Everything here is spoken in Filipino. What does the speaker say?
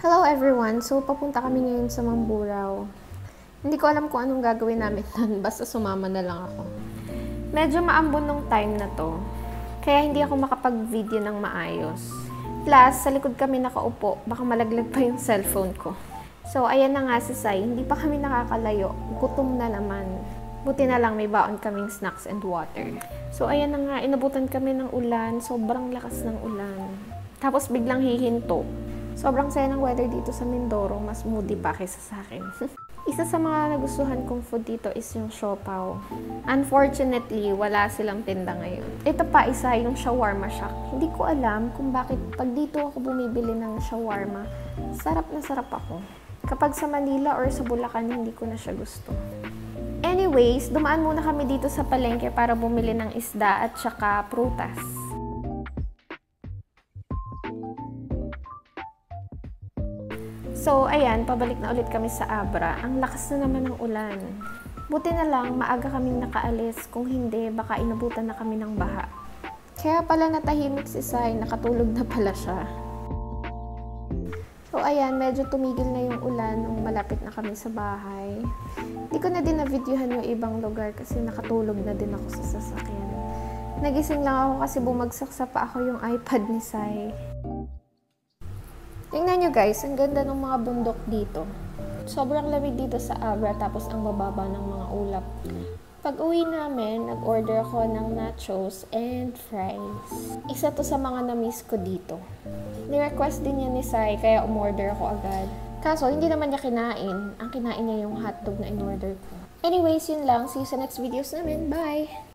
Hello everyone! So, papunta kami ngayon sa Mamburao. Hindi ko alam kung anong gagawin namin nun, basta sumama na lang ako. Medyo maambon nung time na to, kaya hindi ako makapag-video ng maayos. Plus, sa likod kami nakaupo, baka malaglag pa yung cellphone ko. So, ayan na nga si Sai, hindi pa kami nakakalayo, gutom na naman. Buti na lang may baon kaming snacks and water. So, ayan na nga, inabutan kami ng ulan, sobrang lakas ng ulan. Tapos biglang hihinto. Sobrang saya ng weather dito sa Mindoro, mas moody pa kaysa sa akin. Isa sa mga nagustuhan kong food dito is yung siopaw. Unfortunately, wala silang tinda ngayon. Ito pa isa, yung shawarma shack. Hindi ko alam kung bakit pag dito ako bumibili ng shawarma, sarap na sarap ako. Kapag sa Manila or sa Bulacan, hindi ko na siya gusto. Anyways, dumaan muna kami dito sa palengke para bumili ng isda at saka prutas. So, ayan, pabalik na ulit kami sa Abra. Ang lakas na naman ng ulan. Buti na lang, maaga kaming nakaalis. Kung hindi, baka inabutan na kami ng baha. Kaya pala natahimik si Sai, nakatulog na pala siya. So, ayan, medyo tumigil na yung ulan nung malapit na kami sa bahay. Hindi ko na din na-videohan yung ibang lugar kasi nakatulog na din ako sa sasakyan. Nagising lang ako kasi bumagsak sa paa ko yung iPad ni Sai. Tingnan nyo guys, ang ganda ng mga bundok dito. Sobrang lamig dito sa Abra tapos ang bababa ng mga ulap. Pag uwi namin, nag-order ako ng nachos and fries. Isa to sa mga na-miss ko dito. Ni-request din niya ni Sai kaya umorder ako agad. Kaso hindi naman niya kinain. Ang kinain niya yung hotdog na in-order ko. Anyways, yun lang. See you sa next videos namin. Bye!